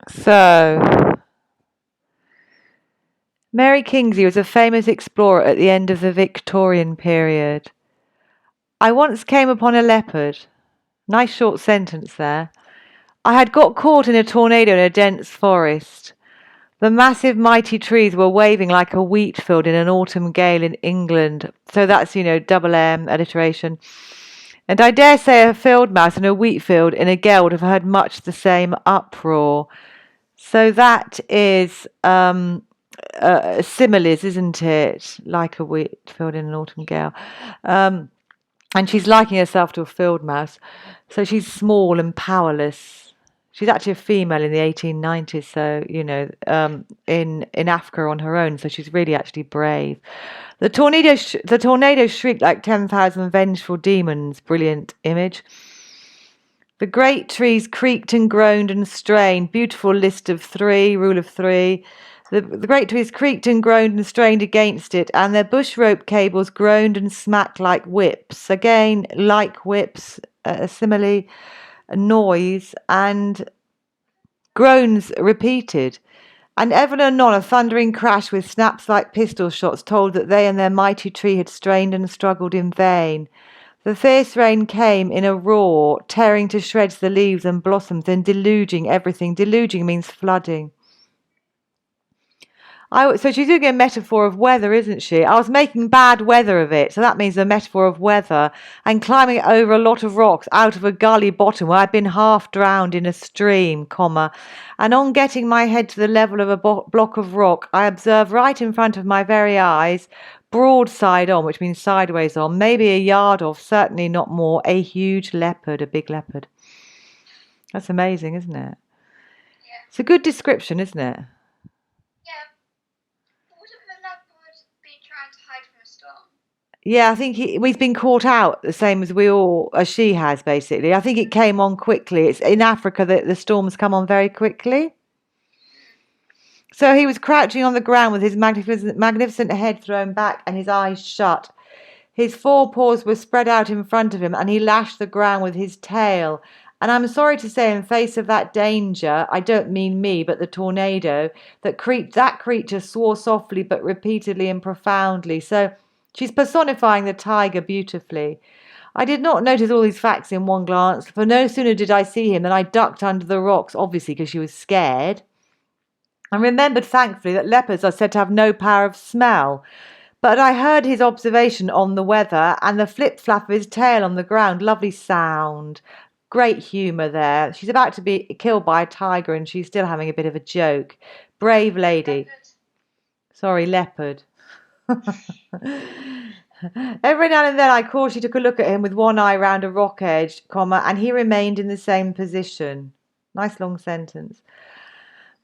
So, Mary Kingsley was a famous explorer at the end of the Victorian period. I once came upon a leopard. Nice short sentence there. I had got caught in a tornado in a dense forest. The massive, mighty trees were waving like a wheat field in an autumn gale in England. So that's, double M, alliteration. And I dare say a field mouse in a wheat field in a gale would have heard much the same uproar. So that is similes, isn't it? Like a wheat field in an autumn gale. And she's liking herself to a field mouse. So she's small and powerless. She's actually a female in the 1890s, so, in Africa on her own, so she's really actually brave. The tornado shrieked like 10,000 vengeful demons. Brilliant image. The great trees creaked and groaned and strained. Beautiful list of three, rule of three. The great trees creaked and groaned and strained against it, and their bush rope cables groaned and smacked like whips. Again, like whips, a simile, a noise, and groans repeated. And ever and anon a thundering crash with snaps like pistol shots told that they and their mighty tree had strained and struggled in vain. The fierce rain came in a roar, tearing to shreds the leaves and blossoms and deluging everything. Deluging means flooding. So she's doing a metaphor of weather, isn't she? I was making bad weather of it, so that means a metaphor of weather, and climbing over a lot of rocks out of a gully bottom where I'd been half drowned in a stream, comma, and on getting my head to the level of a block of rock, I observed right in front of my very eyes, broadside on, which means sideways on, maybe a yard off, certainly not more, a huge leopard, a big leopard. That's amazing, isn't it? Yeah. It's a good description, isn't it? Yeah. But wouldn't the leopard be trying to hide from a storm? Yeah, I think he's been caught out the same as she has, basically. I think it came on quickly. It's in Africa that the storms come on very quickly. So he was crouching on the ground with his magnificent head thrown back and his eyes shut. His forepaws were spread out in front of him, and he lashed the ground with his tail. And I'm sorry to say, in face of that danger, I don't mean me, but the tornado, that creature swore softly but repeatedly and profoundly. So she's personifying the tiger beautifully. I did not notice all these facts in one glance, for no sooner did I see him than I ducked under the rocks, obviously because she was scared, and remembered thankfully that leopards are said to have no power of smell. But I heard his observation on the weather and the flip-flap of his tail on the ground. Lovely sound. Great humour there. She's about to be killed by a tiger and she's still having a bit of a joke. Brave lady. Leopard. Sorry, leopard. Every now and then I cautiously took a look at him with one eye round a rock edge, comma, and he remained in the same position. Nice long sentence.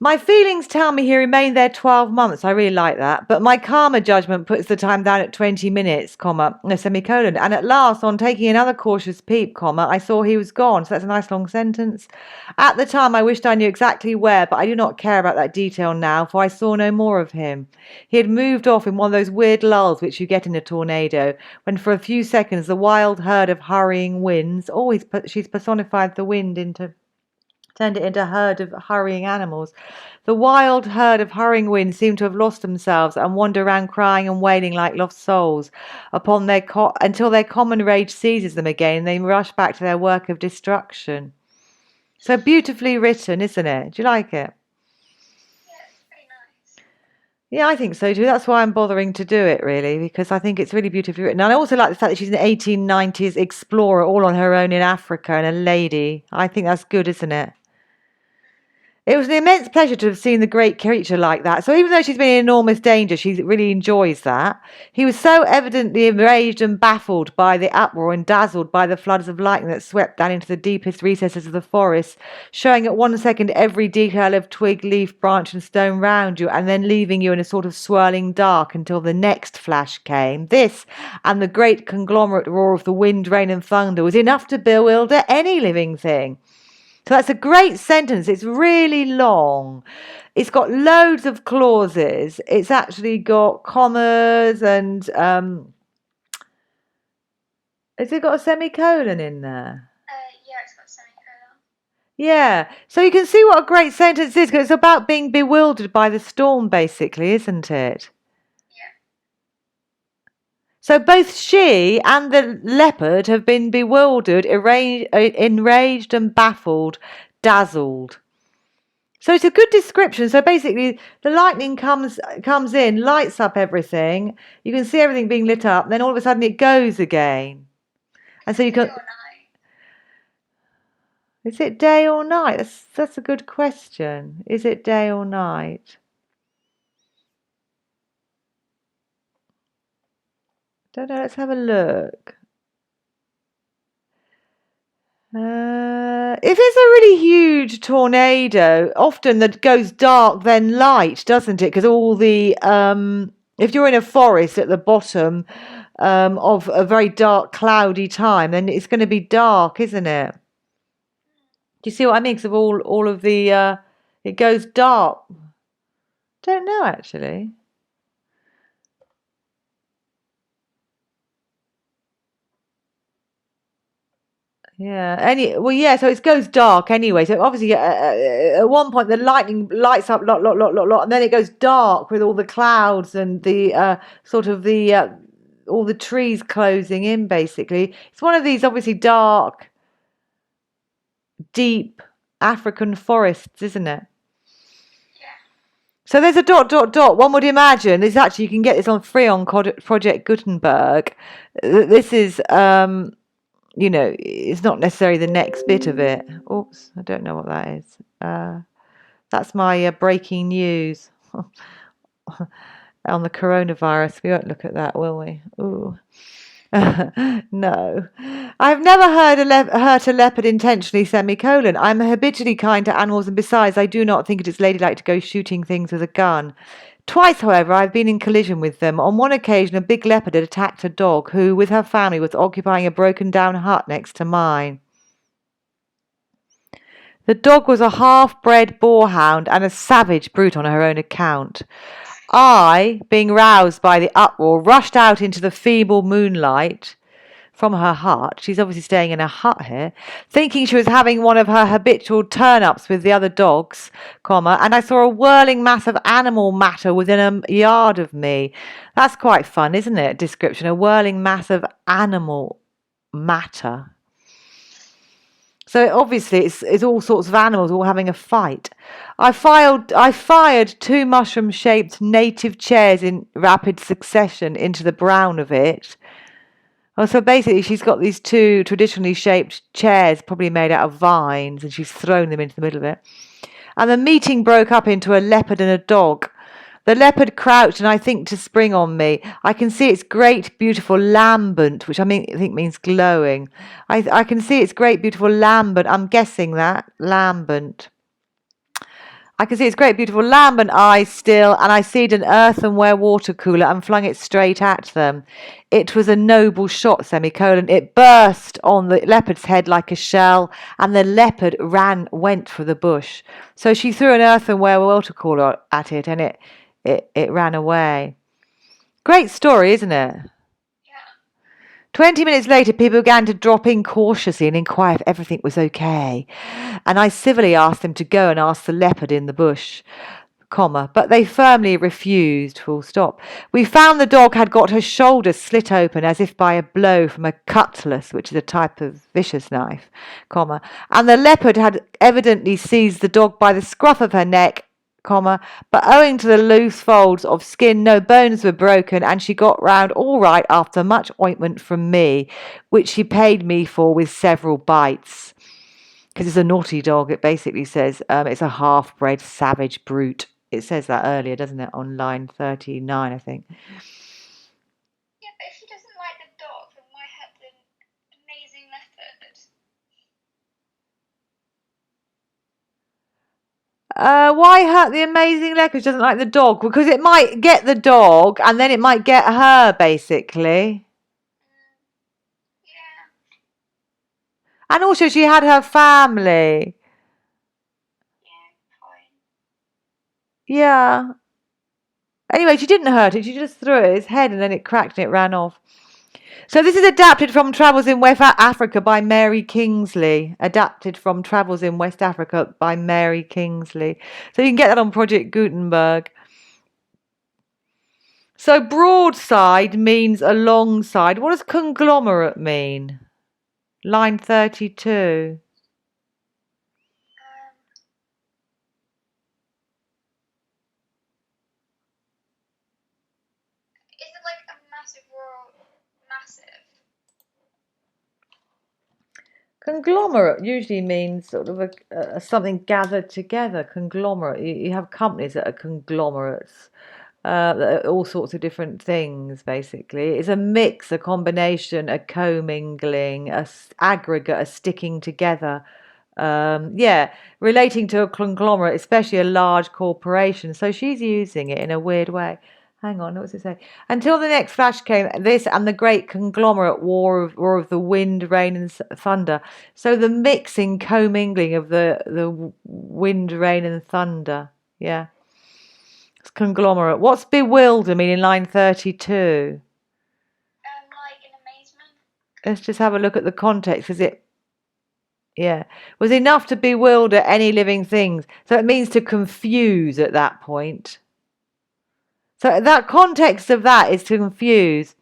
My feelings tell me he remained there 12 months. I really like that. But my calmer judgment puts the time down at 20 minutes, comma, no semicolon. And at last, on taking another cautious peep, comma, I saw he was gone. So that's a nice long sentence. At the time, I wished I knew exactly where, but I do not care about that detail now, for I saw no more of him. He had moved off in one of those weird lulls which you get in a tornado, when for a few seconds the wild herd of hurrying winds, she's personified the wind turned it into a herd of hurrying animals. The wild herd of hurrying winds seem to have lost themselves and wander around crying and wailing like lost souls until their common rage seizes them again and they rush back to their work of destruction. So beautifully written, isn't it? Do you like it? Yeah, it's very nice. Yeah, I think so too. That's why I'm bothering to do it, really, because I think it's really beautifully written. And I also like the fact that she's an 1890s explorer all on her own in Africa and a lady. I think that's good, isn't it? It was an immense pleasure to have seen the great creature like that. So even though she's been in enormous danger, she really enjoys that. He was so evidently enraged and baffled by the uproar and dazzled by the floods of lightning that swept down into the deepest recesses of the forest, showing at one second every detail of twig, leaf, branch and stone round you, and then leaving you in a sort of swirling dark until the next flash came. This, and the great conglomerate roar of the wind, rain and thunder, was enough to bewilder any living thing. So that's a great sentence. It's really long. It's got loads of clauses. It's actually got commas and has it got a semicolon in there? Yeah, it's got a semicolon. Yeah. So you can see what a great sentence is, because it's about being bewildered by the storm, basically, isn't it? Yeah. So both she and the leopard have been bewildered, enraged and baffled, dazzled. So it's a good description. So basically, the lightning comes in, lights up everything. You can see everything being lit up. Then all of a sudden, it goes again. And so you Day can. or night? Is it day or night? That's a good question. Is it day or night? Don't know. Let's have a look. If it's a really huge tornado, often that goes dark then light, doesn't it? Because all the if you're in a forest at the bottom of a very dark, cloudy time, then it's going to be dark, isn't it? Do you see what I mean? Because of all of the it goes dark. Don't know actually. Yeah. Yeah. So it goes dark anyway. So obviously, at one point the lightning lights up, lot, and then it goes dark with all the clouds and the sort of the all the trees closing in. Basically, it's one of these obviously dark, deep African forests, isn't it? Yeah. So there's a dot. One would imagine this actually you can get this on free on Project Gutenberg. This is it's not necessarily the next bit of it. Oops, I don't know what that is. That's my breaking news on the coronavirus. We won't look at that, will we? Ooh. No. I've never hurt a leopard intentionally, semicolon. I'm habitually kind to animals, and besides, I do not think it is ladylike to go shooting things with a gun. Twice, however, I've been in collision with them. On one occasion, a big leopard had attacked a dog who, with her family, was occupying a broken-down hut next to mine. The dog was a half-bred boarhound and a savage brute on her own account. I, being roused by the uproar, rushed out into the feeble moonlight from her hut. She's obviously staying in a hut here, thinking she was having one of her habitual turn-ups with the other dogs, and I saw a whirling mass of animal matter within a yard of me. That's quite fun, isn't it? Description, a whirling mass of animal matter. So obviously it's all sorts of animals all having a fight. I fired two mushroom-shaped native chairs in rapid succession into the brown of it. Oh, so basically she's got these two traditionally shaped chairs, probably made out of vines, and she's thrown them into the middle of it. And the meeting broke up into a leopard and a dog. The leopard crouched and I think to spring on me. I can see its great beautiful lambent, which I think means glowing. I can see its great beautiful lambent. I'm guessing that lambent. I can see its great beautiful lambent eyes still, and I seized an earthenware water cooler and flung it straight at them. It was a noble shot, semicolon. It burst on the leopard's head like a shell, and the leopard went for the bush. So she threw an earthenware water cooler at it, and it ran away. Great story, isn't it? Yeah. 20 minutes later, people began to drop in cautiously and inquire if everything was okay. And I civilly asked them to go and ask the leopard in the bush, but they firmly refused, full stop. We found the dog had got her shoulder slit open as if by a blow from a cutlass, which is a type of vicious knife, and the leopard had evidently seized the dog by the scruff of her neck, but owing to the loose folds of skin, no bones were broken, and she got round all right after much ointment from me, which she paid me for with several bites. Because it's a naughty dog, it basically says it's a half-bred savage brute. It says that earlier, doesn't it, on line 39, I think. Yeah, but if she doesn't like the dog, then why hurt the amazing leopard? Why hurt the amazing leopard? She doesn't like the dog. Because it might get the dog and then it might get her, basically. Yeah. And also she had her family. Yeah, fine. Yeah. Anyway, she didn't hurt it. She just threw it at his head and then it cracked and it ran off. So this is adapted from Travels in West Africa by Mary Kingsley. Adapted from Travels in West Africa by Mary Kingsley. So you can get that on Project Gutenberg. So broadside means alongside. What does conglomerate mean? Line 32. Is it like a massive rural massive? Conglomerate usually means sort of something gathered together. Conglomerate. You have companies that are conglomerates. That are all sorts of different things, basically. It's a mix, a combination, a commingling, aggregate, a sticking together. Yeah, relating to a conglomerate, especially a large corporation. So she's using it in a weird way. Hang on, what does it say? Until the next flash came, this and the great conglomerate war of the wind, rain, and thunder. So the mixing, commingling of the wind, rain, and thunder. Yeah. It's conglomerate. What's bewilder mean in line 32? Like in amazement. Let's just have a look at the context. Is it, yeah, was enough to bewilder any living things. So it means to confuse at that point. So that context of that is to confuse.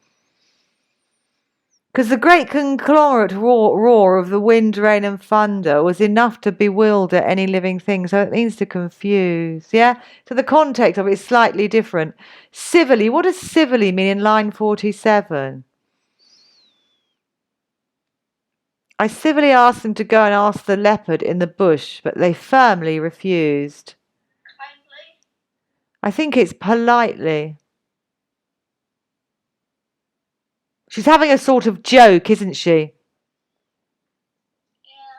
Because the great conglomerate roar of the wind, rain, and thunder was enough to bewilder any living thing. So it means to confuse. Yeah? So the context of it is slightly different. Civilly, what does civilly mean in line 47? I civilly asked them to go and ask the leopard in the bush, but they firmly refused. Kindly. I think it's politely. She's having a sort of joke, isn't she? Yeah.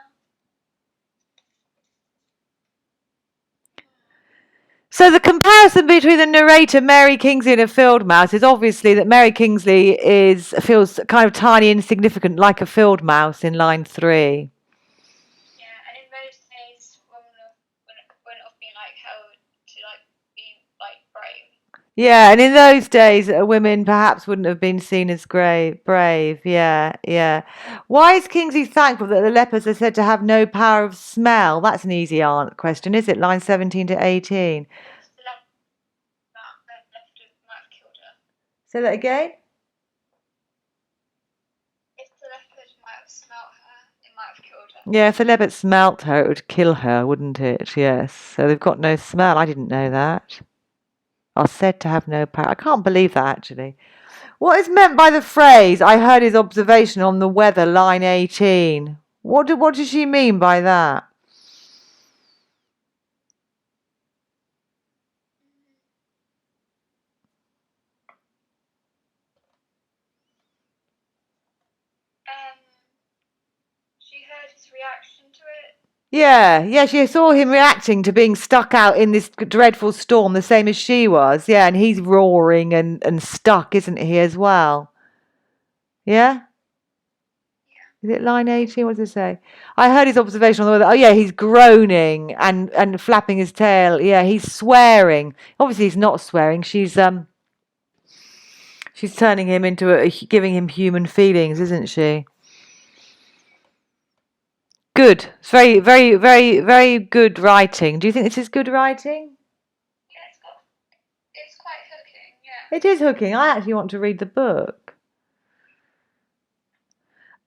So the comparison between the narrator Mary Kingsley and a field mouse is obviously that Mary Kingsley feels kind of tiny and insignificant, like a field mouse in line 3. Yeah, and in those days, women wouldn't have been like held to like be like brave. Yeah, and in those days, women perhaps wouldn't have been seen as brave. Yeah, yeah. Why is Kingsley thankful that the leopards are said to have no power of smell? That's an easy question, is it? Line 17 to 18. The leopard might have killed her. Say that again? If the leopard might have smelt her, it might have killed her. Yeah, if the leopard smelt her, it would kill her, wouldn't it? Yes. So they've got no smell. I didn't know that. Are said to have no power. I can't believe that, actually. What is meant by the phrase, I heard his observation on the weather, line 18? What does she mean by that? She heard his reaction to it. Yeah, she saw him reacting to being stuck out in this dreadful storm, the same as she was. Yeah, and he's roaring and stuck, isn't he, as well? Yeah? Is it line 18? What does it say? I heard his observation on the weather. Oh, yeah, he's groaning and flapping his tail. Yeah, he's swearing. Obviously, he's not swearing. She's turning him into giving him human feelings, isn't she? Good. It's very, very, very, very good writing. Do you think this is good writing? Yeah, it's quite hooking, yeah. It is hooking. I actually want to read the book.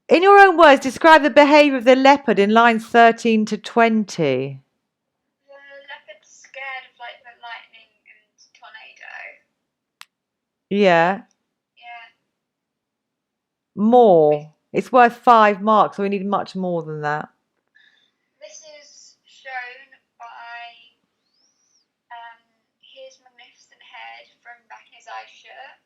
In your own words, describe the behaviour of the leopard in lines 13 to 20. The leopard's scared of like the lightning and tornado. Yeah. Yeah. More. It's worth 5 marks, so we need much more than that. This is shown by his magnificent head from back in his eye shirt.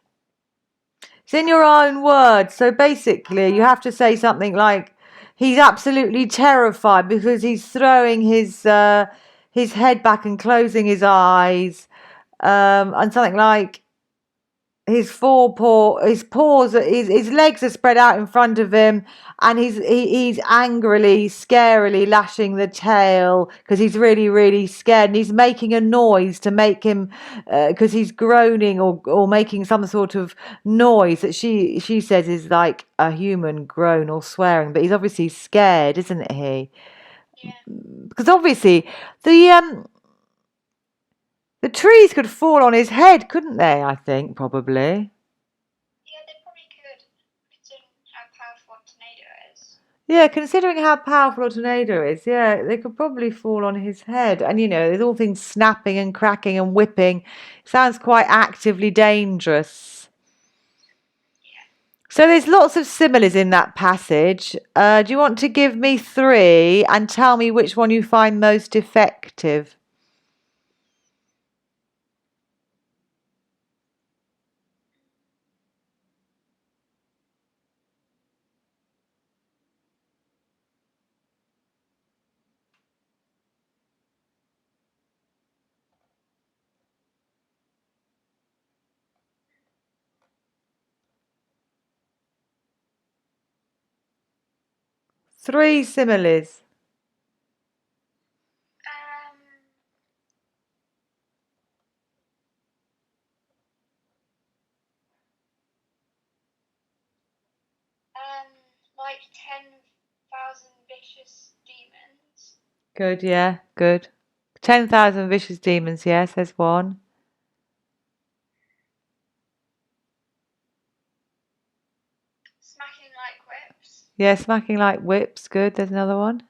It's in your own words. So basically, you have to say something like, he's absolutely terrified because he's throwing his head back and closing his eyes, and something like, his paws, his legs are spread out in front of him, and he's angrily, scarily lashing the tail because he's really, really scared, and he's making a noise to make him, because he's groaning or making some sort of noise that she says is like a human groan or swearing, but he's obviously scared, isn't he? Yeah. Because obviously the trees could fall on his head, couldn't they? I think probably. Yeah, they probably could, considering how powerful a tornado is. Yeah, considering how powerful a tornado is, yeah, they could probably fall on his head. And there's all things snapping and cracking and whipping. Sounds quite actively dangerous. Yeah. So there's lots of similes in that passage. Do you want to give me 3 and tell me which one you find most effective? Three similes. Like 10,000 vicious demons. Good, yeah, good. 10,000 vicious demons, yes, there's one. Smacking like whips. Yeah, smacking like whips, good, there's another one.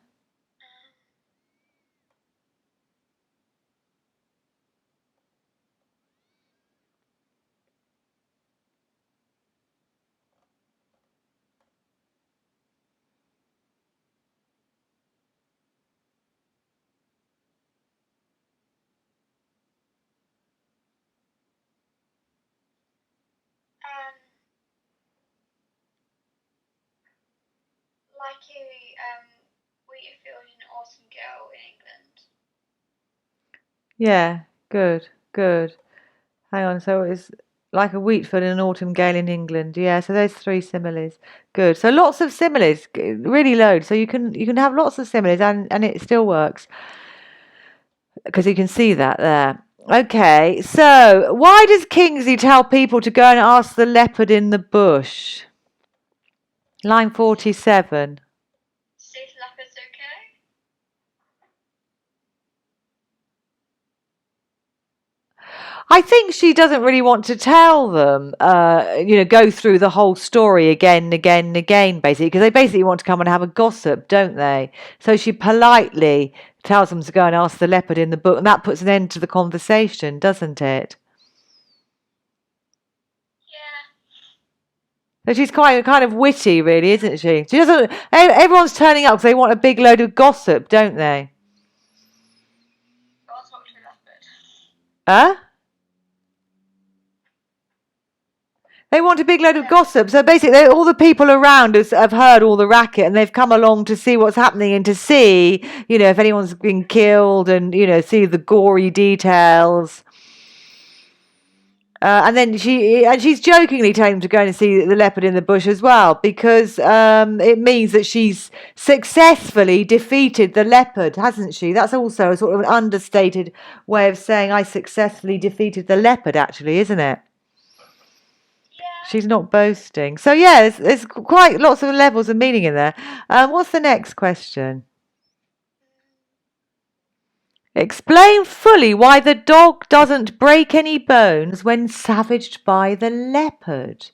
Like a wheat field in autumn girl in England. Yeah, good, good. Hang on, so it's like a wheat field in an autumn gale in England. Yeah, so there's 3 similes. Good. So lots of similes, really loads. So you can have lots of similes and it still works because you can see that there. Okay, so why does Kingsley tell people to go and ask the leopard in the bush? Line 47. See if leopard's okay. I think she doesn't really want to tell them, go through the whole story again and again and again, basically, because they basically want to come and have a gossip, don't they? So she politely tells them to go and ask the leopard in the book, and that puts an end to the conversation, doesn't it? Yeah. So she's quite kind of witty, really, isn't she? She doesn't. Everyone's turning up because they want a big load of gossip, don't they? I'll talk to the leopard. Huh? They want a big load of gossip. So basically, all the people around us have heard all the racket and they've come along to see what's happening and to see, if anyone's been killed and, see the gory details. And then she's jokingly telling them to go and see the leopard in the bush as well because it means that she's successfully defeated the leopard, hasn't she? That's also a sort of an understated way of saying I successfully defeated the leopard, actually, isn't it? She's not boasting. So, yeah, there's quite lots of levels of meaning in there. What's the next question? Explain fully why the dog doesn't break any bones when savaged by the leopard.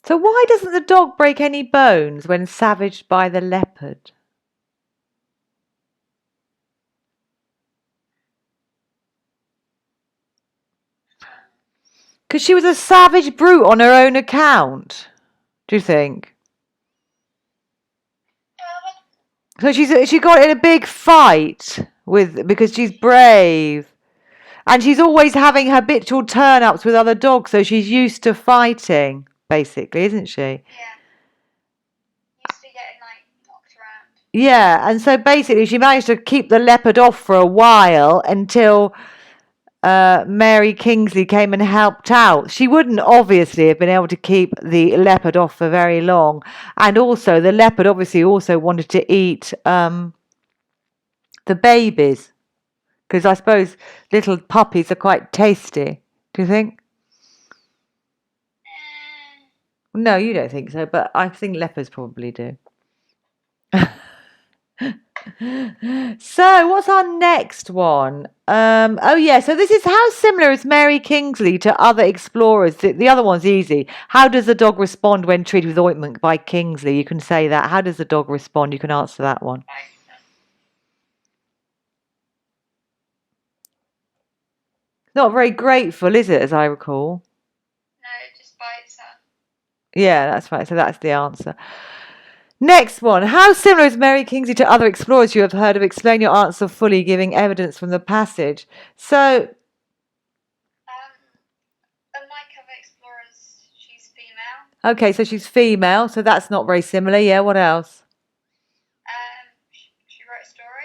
So why doesn't the dog break any bones when savaged by the leopard? Because she was a savage brute on her own account, do you think? So she got in a big fight because she's brave. And she's always having habitual turn-ups with other dogs, so she's used to fighting, basically, isn't she? Yeah. Used to getting Yeah, and so basically she managed to keep the leopard off for a while until Mary Kingsley came and helped out. She wouldn't obviously have been able to keep the leopard off for very long. And also, the leopard obviously also wanted to eat the babies, because I suppose little puppies are quite tasty. Do you think? No, you don't think so, but I think leopards probably do. So, what's our next one? Oh yeah, so this is how similar is Mary Kingsley to other explorers? The other one's easy. How does the dog respond when treated with ointment by Kingsley? You can say that. How does the dog respond? You can answer that one. Not very grateful, is it, as I recall? No, it just bites her. Yeah, that's right. So that's the answer. Next one. How similar is Mary Kingsley to other explorers you have heard of? Explain your answer fully, giving evidence from the passage. So, Unlike other explorers, she's female. okay, so she's female, so that's not very similar. Yeah, what else? She wrote a story.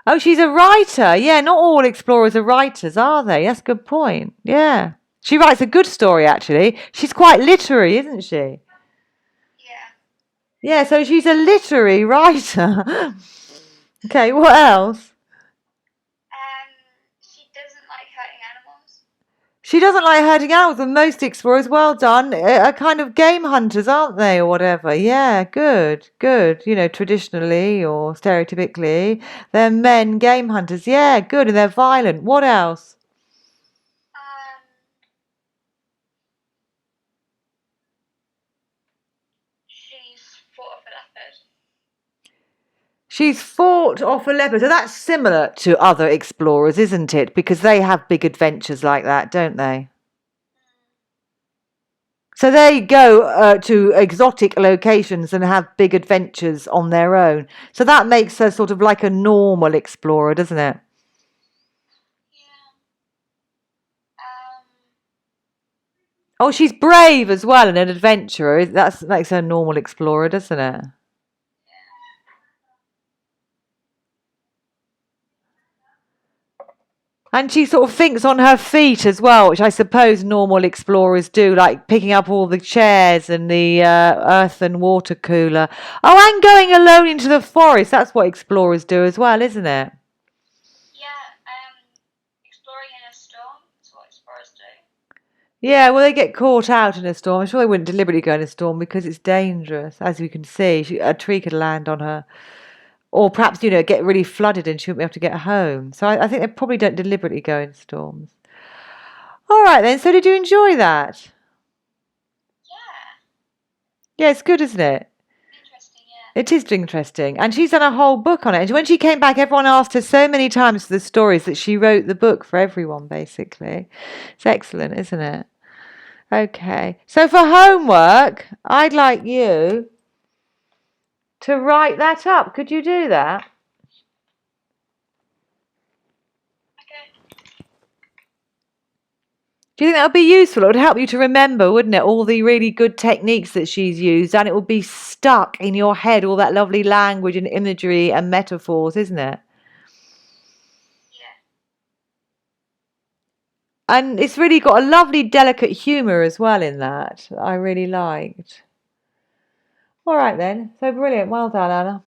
Oh, she's a writer. Yeah, not all explorers are writers, are they? That's a good point. Yeah. She writes a good story, actually. She's quite literary, isn't she? Yeah. Yeah, so she's a literary writer. Okay, what else? She doesn't like hurting animals. She doesn't like hurting animals, and most explorers, well done, are kind of game hunters, aren't they, or whatever? Yeah, good, good. You know, traditionally or stereotypically, they're men game hunters. Yeah, good, and they're violent. What else? She's fought off a leopard. She's fought off a leopard. So that's similar to other explorers, isn't it? Because they have big adventures like that, don't they? So they go to exotic locations and have big adventures on their own. So that makes her sort of like a normal explorer, doesn't it? Yeah. Oh, she's brave as well and an adventurer. That makes her a normal explorer, doesn't it? And she sort of thinks on her feet as well, which I suppose normal explorers do, like picking up all the chairs and the earth and water cooler. Oh, and going alone into the forest. That's what explorers do as well, isn't it? Yeah. Exploring in a storm. That's what explorers do. Yeah, well, they get caught out in a storm. I'm sure they wouldn't deliberately go in a storm because it's dangerous. As you can see, a tree could land on her. Or perhaps, get really flooded and she wouldn't be able to get home. So I think they probably don't deliberately go in storms. All right then, so did you enjoy that? Yeah. Yeah, it's good, isn't it? Interesting, yeah. It is interesting. And she's done a whole book on it. And when she came back, everyone asked her so many times for the stories that she wrote the book for everyone, basically. It's excellent, isn't it? Okay. So for homework, I'd like you to write that up. Could you do that? Okay. Do you think that would be useful? It would help you to remember, wouldn't it? All the really good techniques that she's used, and it would be stuck in your head, all that lovely language and imagery and metaphors, isn't it? Yeah. And it's really got a lovely, delicate humour as well in that I really liked. All right then. So brilliant. Well done, Anna.